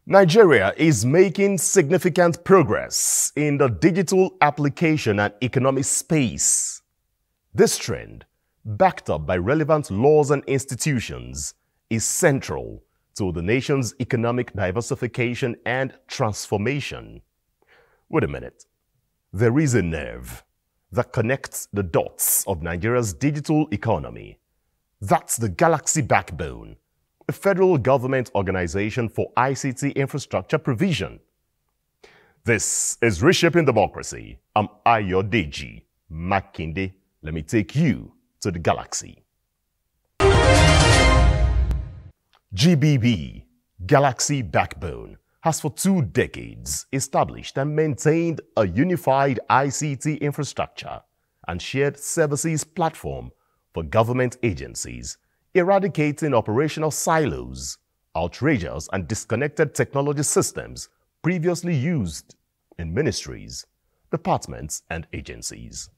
Nigeria is making significant progress in the digital application and economic space. This trend, backed up by relevant laws and institutions, is central to the nation's economic diversification and transformation. Wait a minute. There is a nerve that connects the dots of Nigeria's digital economy. That's the Galaxy Backbone, a federal government organization for ICT infrastructure provision. This is Reshaping Democracy. I'm Ayodeji Makinde. Let me take you to the galaxy. GBB, Galaxy Backbone, has for 2 decades established and maintained a unified ICT infrastructure and shared services platform for government agencies, eradicating operational silos, outrageous and disconnected technology systems previously used in ministries, departments, and agencies.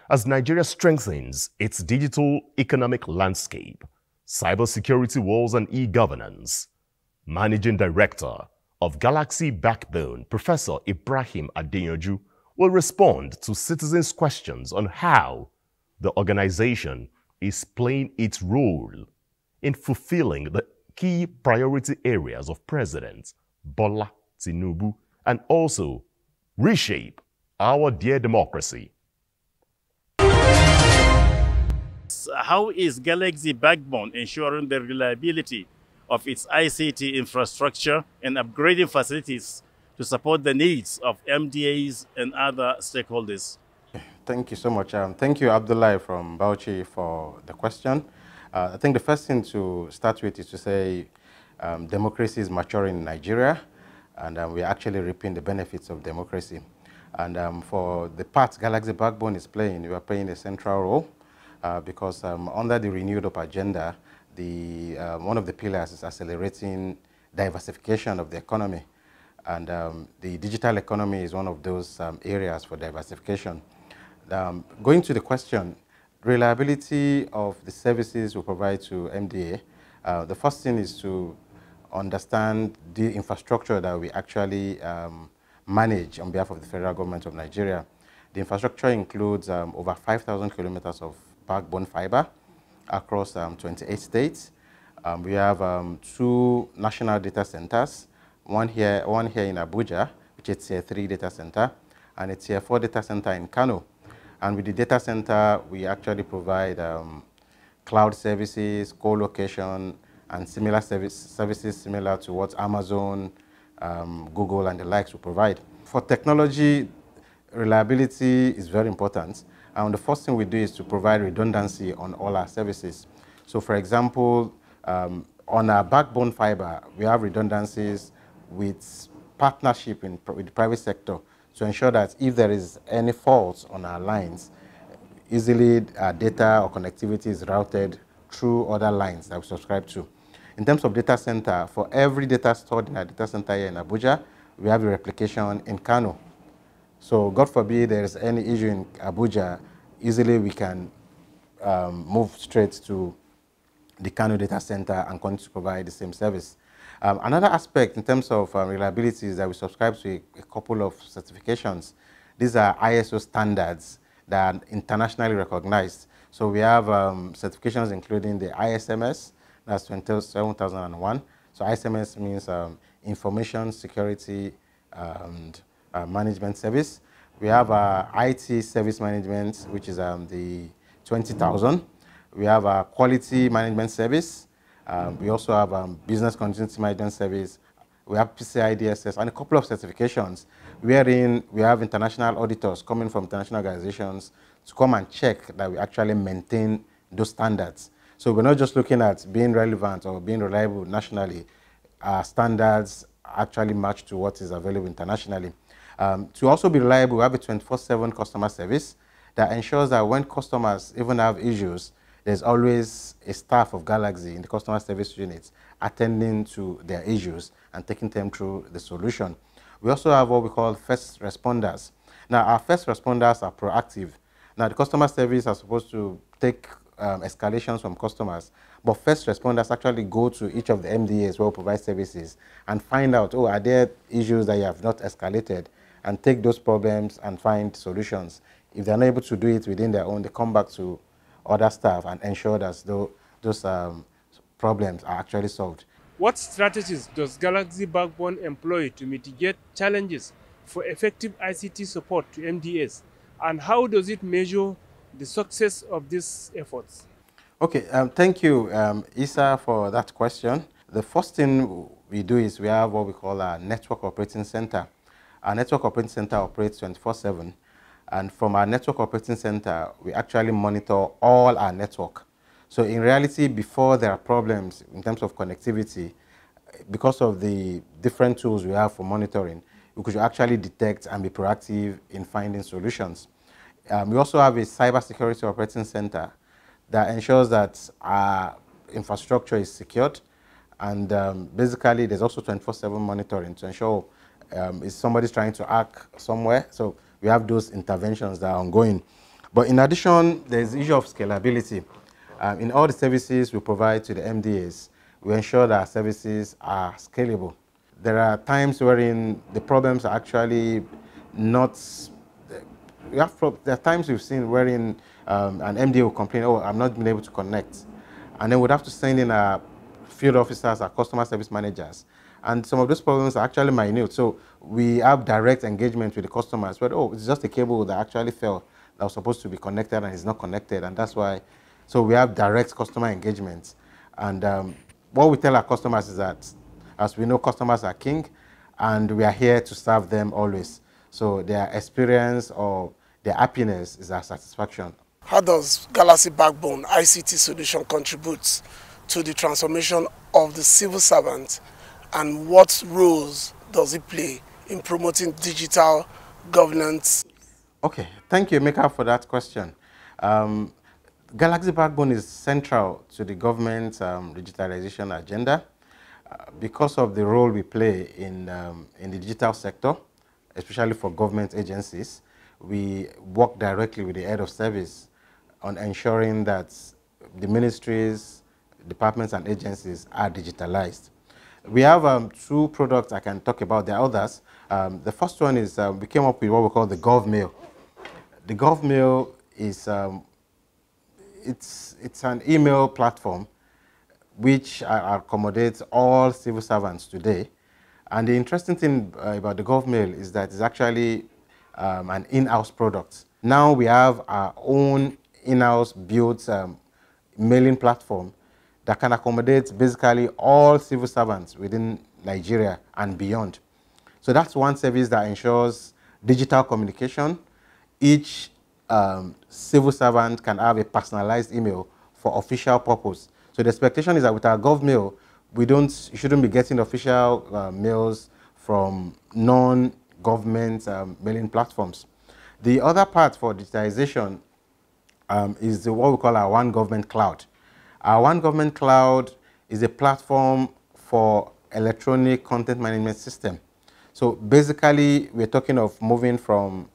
As Nigeria strengthens its digital economic landscape, cybersecurity walls, and e-governance, Managing Director of Galaxy Backbone, Professor Ibrahim Adeyanju, will respond to citizens' questions on how the organization is playing its role in fulfilling the key priority areas of President Bola Tinubu and also reshape our dear democracy. How is Galaxy Backbone ensuring the reliability of its ICT infrastructure and upgrading facilities to support the needs of MDAs and other stakeholders? Thank you so much. Thank you, Abdullah from Bauchi, for the question. I think the first thing to start with is to say democracy is maturing in Nigeria, and we're actually reaping the benefits of democracy. And for the part Galaxy Backbone is playing, we are playing a central role because under the renewed up agenda, one of the pillars is accelerating diversification of the economy. And the digital economy is one of those areas for diversification. Going to the question, reliability of the services we provide to MDA, the first thing is to understand the infrastructure that we actually manage on behalf of the federal government of Nigeria. The infrastructure includes over 5,000 kilometers of backbone fiber across 28 states. We have 2 national data centers, one here in Abuja, which is a Tier 3 data center, and a Tier 4 data center in Kano. And with the data center, we actually provide cloud services, co-location, and similar services similar to what Amazon, Google, and the likes will provide. For technology, reliability is very important. And the first thing we do is to provide redundancy on all our services. So for example, on our backbone fiber, we have redundancies with partnership with the private sector to ensure that if there is any faults on our lines, easily our data or connectivity is routed through other lines that we subscribe to. In terms of data center, for every data stored in our data center here in Abuja, we have a replication in Kano. So God forbid there is any issue in Abuja, easily we can move straight to the Kano data center and continue to provide the same service. Another aspect in terms of reliability is that we subscribe to a couple of certifications. These are ISO standards that are internationally recognized. So we have certifications including the ISMS, that's 27001. So ISMS means Information Security and Management Service. We have IT Service Management, which is the 20,000. We have Quality Management Service. We also have Business Continuity Management Service. We have PCI DSS and a couple of certifications wherein we have international auditors coming from international organizations to come and check that we actually maintain those standards. So we're not just looking at being relevant or being reliable nationally. Our standards actually match to what is available internationally. To also be reliable, we have a 24/7 customer service that ensures that when customers even have issues, there's always a staff of Galaxy in the customer service units attending to their issues and taking them through the solution. We also have what we call first responders. Now, our first responders are proactive. Now, the customer service are supposed to take escalations from customers. But first responders actually go to each of the MDAs where we provide services and find out, oh, are there issues that you have not escalated, and take those problems and find solutions. If they're not able to do it within their own, they come back to other staff and ensure that those problems are actually solved. What strategies does Galaxy Backbone employ to mitigate challenges for effective ICT support to MDAs, and how does it measure the success of these efforts? Okay, thank you, Isa, for that question. The first thing we do is we have what we call our Network Operating Center. Our Network Operating Center operates 24/7, and from our Network Operating Center, we actually monitor all our network. So in reality, before there are problems in terms of connectivity, because of the different tools we have for monitoring, we could actually detect and be proactive in finding solutions. We also have a cybersecurity operating center that ensures that our infrastructure is secured, and basically there's also 24/7 monitoring to ensure if somebody's trying to hack somewhere. So we have those interventions that are ongoing. But in addition, there's the issue of scalability. In all the services we provide to the MDAs, we ensure that our services are scalable. There are times wherein the problems are actually not, there are times we've seen wherein an MDA will complain, oh, I'm not being able to connect. And then we'd have to send in our field officers, our customer service managers. And some of those problems are actually minute. So we have direct engagement with the customers where, oh, it's just a cable that actually fell that was supposed to be connected and is not connected. And that's why, so we have direct customer engagement. And what we tell our customers is that, as we know, customers are king, and we are here to serve them always. So their experience or their happiness is our satisfaction. How does Galaxy Backbone ICT solution contribute to the transformation of the civil servant, and what roles does it play in promoting digital governance? Okay, thank you, Emeka, for that question. Galaxy Backbone is central to the government's digitalization agenda because of the role we play in the digital sector, especially for government agencies. We work directly with the head of service on ensuring that the ministries, departments, and agencies are digitalized. We have two products I can talk about. There are others. The first one is we came up with what we call the GovMail. The GovMail is it's an email platform which accommodates all civil servants today. And the interesting thing about the GovMail is that it's actually an in-house product. Now we have our own in-house built mailing platform that can accommodate basically all civil servants within Nigeria and beyond. So that's one service that ensures digital communication. Each civil servant can have a personalized email for official purpose. So the expectation is that with our GovMail, you shouldn't be getting official mails from non-government mailing platforms. The other part for digitization is what we call our One Government Cloud. Our One Government Cloud is a platform for electronic content management system. So basically, we're talking of moving from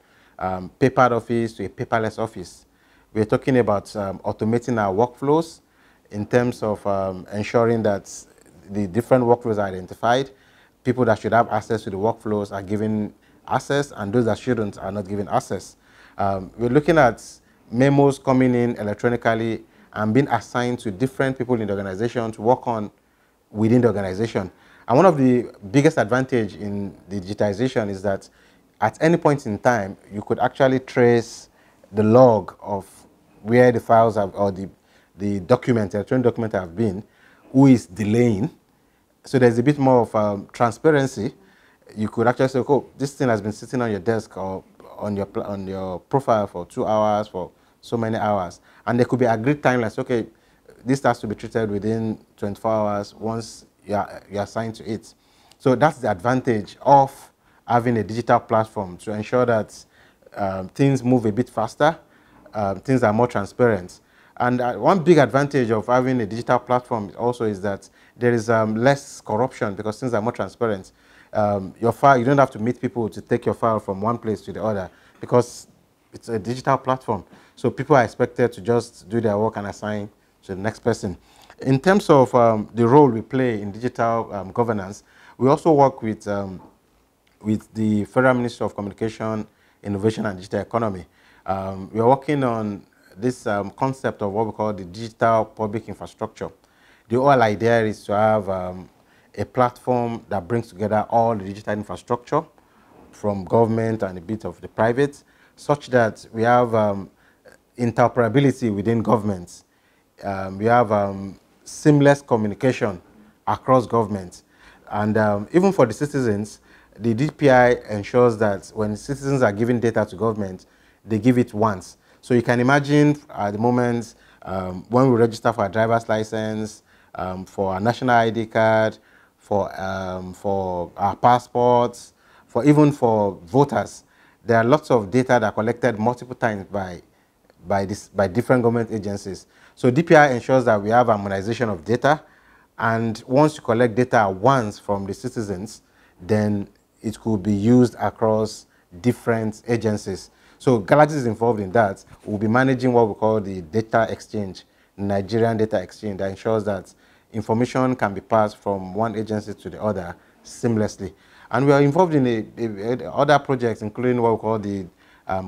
papered office to a paperless office. We're talking about automating our workflows in terms of ensuring that the different workflows are identified. People that should have access to the workflows are given access, and those that shouldn't are not given access. We're looking at memos coming in electronically and being assigned to different people in the organization to work on within the organization. And one of the biggest advantage in digitization is that at any point in time, you could actually trace the log of where the files have, or the document, electronic document have been, who is delaying. So there's a bit more of transparency. You could actually say, oh, this thing has been sitting on your desk or on your profile for 2 hours, for so many hours. And there could be agreed timelines. Okay, this has to be treated within 24 hours once you're assigned to it. So that's the advantage of having a digital platform to ensure that things move a bit faster, things are more transparent. And one big advantage of having a digital platform also is that there is less corruption because things are more transparent. Your file, you don't have to meet people to take your file from one place to the other because it's a digital platform. So people are expected to just do their work and assign to the next person. In terms of the role we play in digital governance, we also work with the Federal Ministry of Communication, Innovation and Digital Economy. We are working on this concept of what we call the digital public infrastructure. The whole idea is to have a platform that brings together all the digital infrastructure from government and a bit of the private, such that we have interoperability within governments. We have seamless communication across governments. And even for the citizens, the DPI ensures that when citizens are giving data to government, they give it once. So you can imagine at the moment when we register for a driver's license, for a national ID card, for our passports, even for voters, there are lots of data that are collected multiple times by different government agencies. So DPI ensures that we have harmonization of data, and once you collect data once from the citizens, then it could be used across different agencies. So Galaxy is involved in that. We'll be managing what we call the data exchange, Nigerian data exchange, that ensures that information can be passed from one agency to the other seamlessly. And we are involved in other projects, including what we call the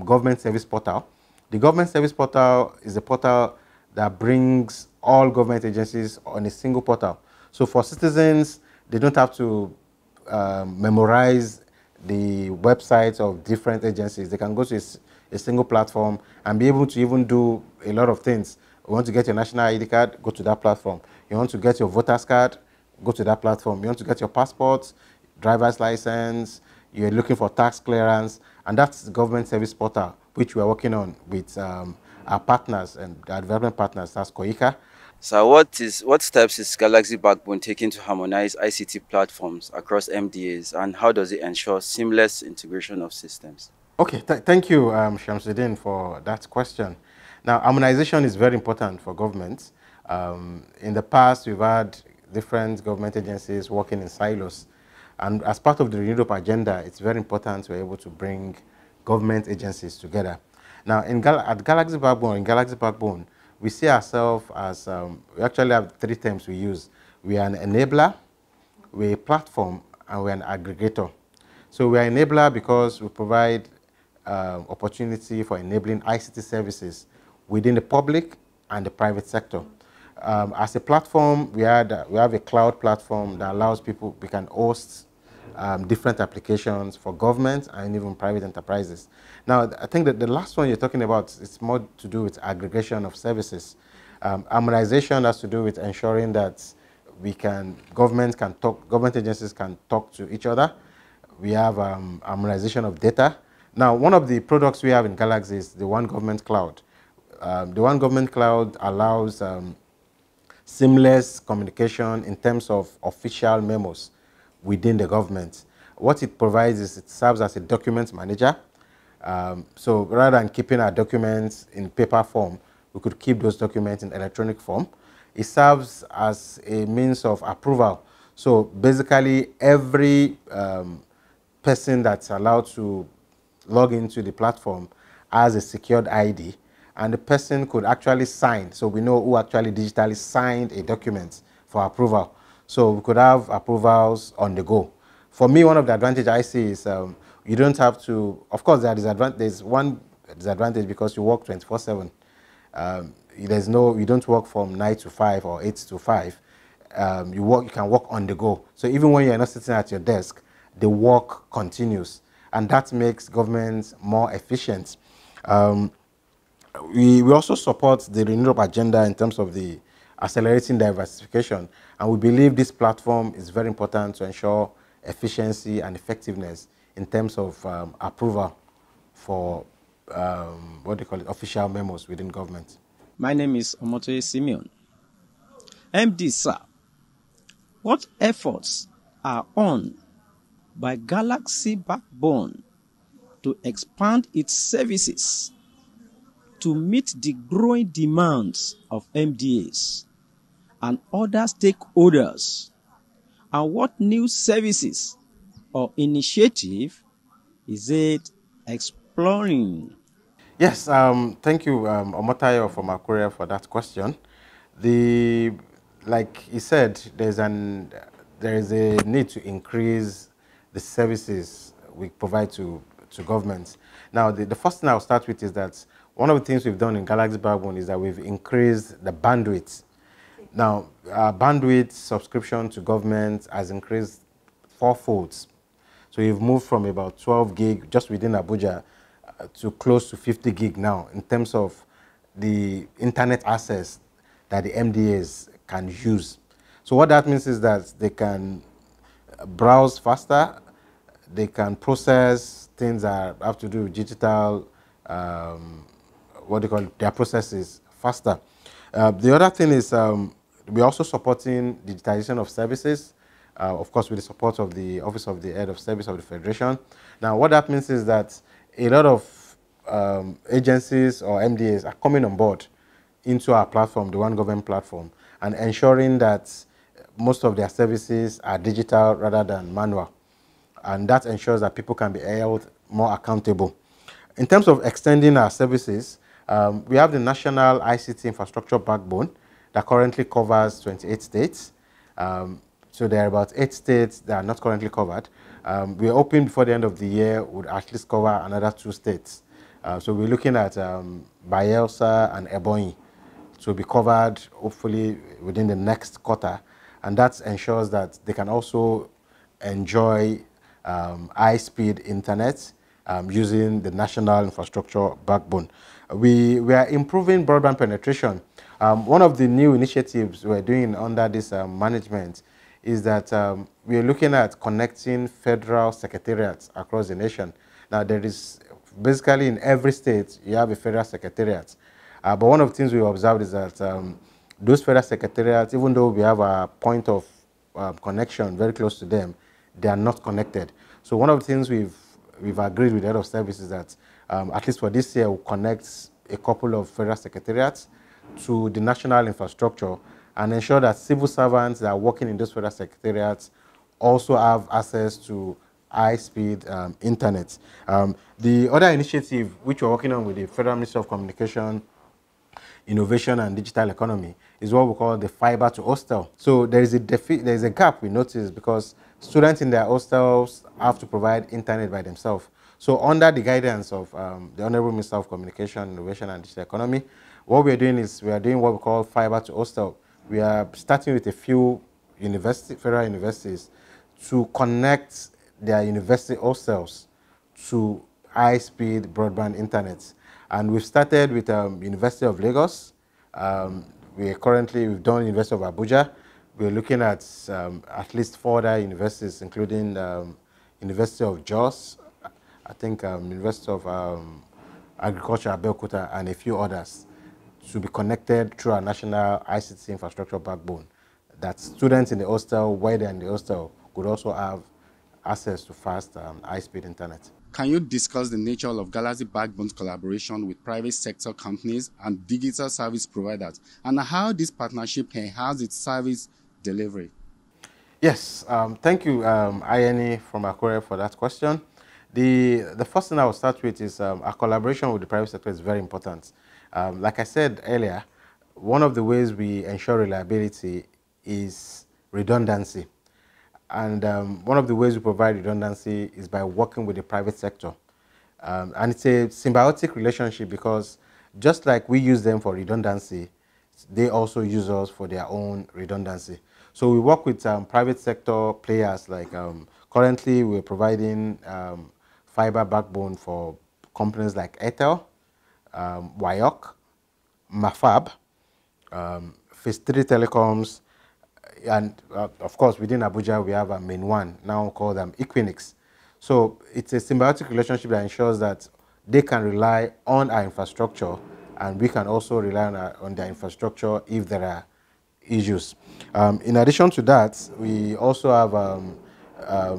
government service portal. The government service portal is a portal that brings all government agencies on a single portal. So for citizens, they don't have to memorize the websites of different agencies. They can go to a single platform and be able to even do a lot of things. You want to get your national ID card, go to that platform. You want to get your voter's card, go to that platform. You want to get your passport, driver's license, you're looking for tax clearance, and that's the government service portal, which we're working on with our partners and our development partners, that's COICA. So what steps is Galaxy Backbone taking to harmonize ICT platforms across MDAs, and how does it ensure seamless integration of systems? Okay, thank you, Shamsuddin, for that question. Now, harmonization is very important for governments. In the past, we've had different government agencies working in silos. And as part of the renewed agenda, it's very important we're able to bring government agencies together. Now, at Galaxy Backbone, we see ourselves as, we actually have 3 terms we use. We are an enabler, we're a platform, and we're an aggregator. So we are an enabler because we provide opportunity for enabling ICT services within the public and the private sector. As a platform, we have a cloud platform that allows people, we can host different applications for government and even private enterprises. Now, I think that the last one you're talking about is more to do with aggregation of services. Harmonization has to do with ensuring that government agencies can talk to each other. We have harmonization of data. Now, one of the products we have in Galaxy is the One Government Cloud. The One Government Cloud allows seamless communication in terms of official memos within the government. What it provides is it serves as a document manager. So rather than keeping our documents in paper form, we could keep those documents in electronic form. It serves as a means of approval. So basically, every person that's allowed to log into the platform has a secured ID, and the person could actually sign. So we know who actually digitally signed a document for approval. So we could have approvals on the go. For me, one of the advantages I see is you don't have to, of course, there's one disadvantage because you work 24/7. You don't work from 9 to 5 or 8 to 5. You can work on the go. So even when you're not sitting at your desk, the work continues. And that makes government more efficient. We also support the renewable agenda in terms of the accelerating diversification. And we believe this platform is very important to ensure efficiency and effectiveness in terms of approval for official memos within government. My name is Omotoye Simeon. MD, sir, what efforts are on by Galaxy Backbone to expand its services to meet the growing demands of MDAs and other stakeholders? And what new services or initiative is it exploring? Yes, thank you, Omotayo from Akure, for that question. Like he said, there is a need to increase the services we provide to governments. Now, the first thing I'll start with is that one of the things we've done in Galaxy Backbone is that we've increased the bandwidth. Now, our bandwidth subscription to government has increased fourfold. So we've moved from about 12 gig just within Abuja to close to 50 gig now in terms of the internet access that the MDAs can use. So what that means is that they can browse faster, they can process things that have to do with digital, what they call their processes faster. The other thing is we're also supporting digitization of services, of course with the support of the Office of the Head of Service of the Federation. Now what that means is that a lot of agencies or MDAs are coming on board into our platform, the One Government platform, and ensuring that most of their services are digital rather than manual. And that ensures that people can be held more accountable. In terms of extending our services, we have the National ICT Infrastructure Backbone that currently covers 28 states. So there are about 8 states that are not currently covered. We're hoping before the end of the year would at least cover another 2 states. So we're looking at Bayelsa and Ebonyi to be covered hopefully within the next quarter. And that ensures that they can also enjoy high-speed internet using the national infrastructure backbone. We are improving broadband penetration. One of the new initiatives we're doing under this management is that we're looking at connecting federal secretariats across the nation. Now, there is basically in every state, you have a federal secretariat. But one of the things we observed is that those federal secretariats, even though we have a point of connection very close to them, they are not connected. So one of the things we've agreed with the Head of Service is that at least for this year, we'll connect a couple of federal secretariats to the national infrastructure and ensure that civil servants that are working in those federal secretariats also have access to high-speed internet. The other initiative which we're working on with the Federal Ministry of Communication, Innovation and Digital Economy is what we call the fiber to hostel. So there is a gap we noticed because students in their hostels have to provide internet by themselves. So under the guidance of the Honorable Minister of Communication, Innovation and Digital Economy, what we're doing is we are doing what we call fiber to hostel. We are starting with a few federal universities to connect their university hostels to high-speed broadband internet. And we've started with University of Lagos. We've done University of Abuja. We're looking at least 4 other universities, including University of Jos, I think University of Agriculture, Abeokuta, and a few others, to be connected through our national ICT infrastructure backbone, that students in the hostel, while they're in the hostel, could also have access to fast high-speed internet. Can you discuss the nature of Galaxy Backbone's collaboration with private sector companies and digital service providers, and how this partnership enhances its service delivery? Yes, thank you, INE from Akure, for that question. The first thing I will start with is our collaboration with the private sector is very important. Like I said earlier, one of the ways we ensure reliability is redundancy. And one of the ways we provide redundancy is by working with the private sector. And it's a symbiotic relationship because just like we use them for redundancy, they also use us for their own redundancy. So we work with private sector players like currently we're providing fiber backbone for companies like Airtel, Wyok, Mafab, Phase 3 Telecoms, and of course within Abuja we have a main one now called Equinix. So it's a symbiotic relationship that ensures that they can rely on our infrastructure and we can also rely on their infrastructure if there are issues. In addition to that, we also have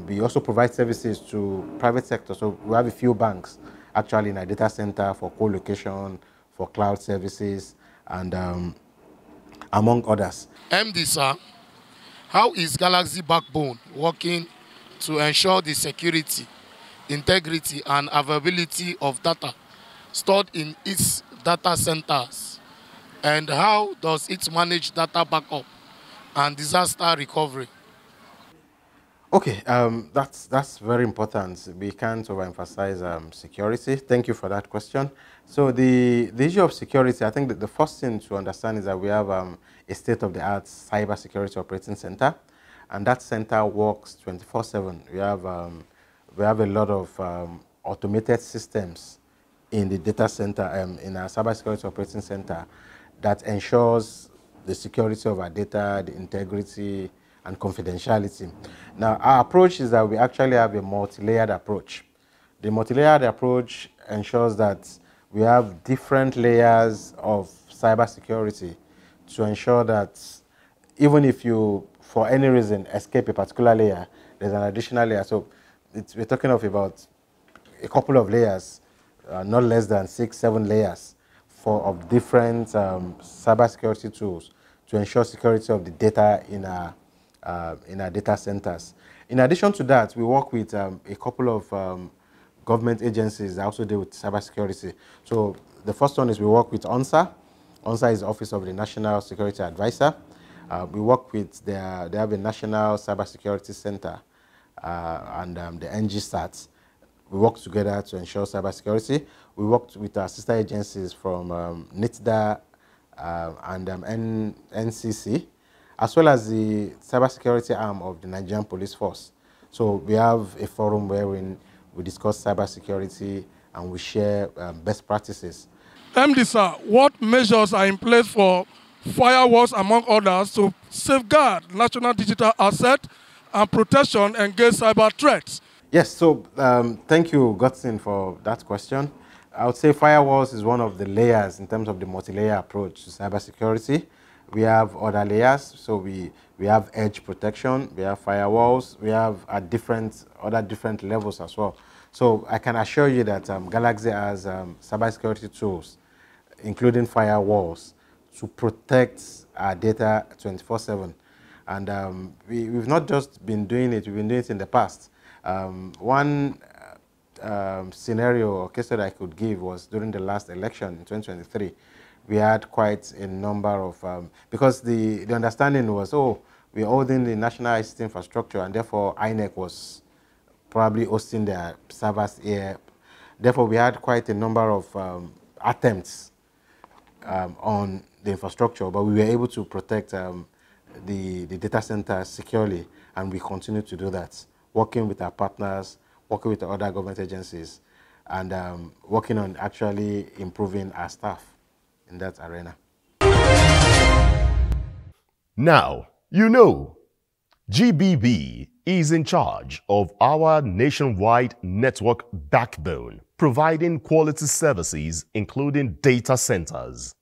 we also provide services to private sector. So we have a few banks actually in our data center for co-location, for cloud services, and among others. MD, sir, how is Galaxy Backbone working to ensure the security, integrity, and availability of data stored in its data centers? And how does it manage data backup and disaster recovery? Okay, that's very important. We can't overemphasize security. Thank you for that question. So the issue of security, I think that the first thing to understand is that we have a state-of-the-art cybersecurity operating center, and that center works 24/7. We have a lot of automated systems in the data center, in our cybersecurity operating center, that ensures the security of our data, the integrity, and confidentiality. Now, our approach is that we actually have a multi-layered approach. The multi-layered approach ensures that we have different layers of cybersecurity to ensure that even if you, for any reason, escape a particular layer, there's an additional layer. So we're talking of about a couple of layers, not less than 6, 7 layers of different cybersecurity tools to ensure security of the data in our data centers. In addition to that, we work with a couple of government agencies that also deal with cybersecurity. So the first one is we work with ONSA. ONSA is the Office of the National Security Advisor. We work with they have a National Cybersecurity Center and the NGSAT. We work together to ensure cybersecurity. We worked with our sister agencies from NITDA and NCC, as well as the cybersecurity arm of the Nigerian Police Force. So we have a forum wherein we discuss cybersecurity and we share best practices. MD, sir, what measures are in place for firewalls, among others, to safeguard national digital asset and protection against cyber threats? Yes, so thank you, Godson, for that question. I would say firewalls is one of the layers in terms of the multi-layer approach to cybersecurity. We have other layers, so we have edge protection, we have firewalls, we have other different levels as well. So I can assure you that Galaxy has cybersecurity tools, including firewalls, to protect our data 24/7. And we've not just been doing it, we've been doing it in the past. One scenario or case that I could give was during the last election in 2023. We had quite a number of, because the understanding was, we're holding the national ICT infrastructure, and therefore INEC was probably hosting their servers here. Therefore, we had quite a number of attempts on the infrastructure, but we were able to protect the data center securely, and we continue to do that, working with our partners, working with the other government agencies, and working on actually improving our staff in that arena. Now, you know, GBB is in charge of our nationwide network backbone, providing quality services including data centers,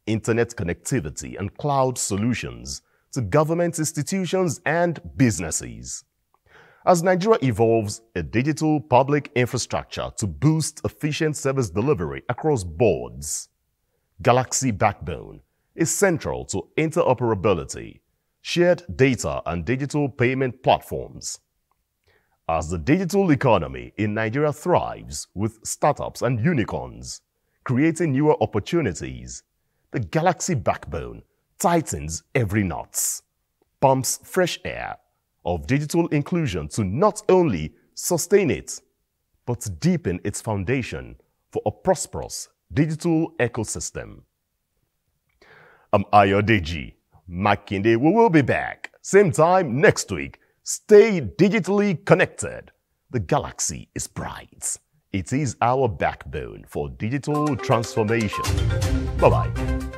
internet connectivity, and cloud solutions to government institutions and businesses. As Nigeria evolves a digital public infrastructure to boost efficient service delivery across boards, Galaxy Backbone is central to interoperability, shared data, and digital payment platforms. As the digital economy in Nigeria thrives with startups and unicorns, creating newer opportunities, the Galaxy Backbone tightens every knot, pumps fresh air of digital inclusion to not only sustain it, but deepen its foundation for a prosperous digital ecosystem. I'm Ayodeji Makinde. We will be back same time next week. Stay digitally connected. The galaxy is bright. It is our backbone for digital transformation. Bye-bye.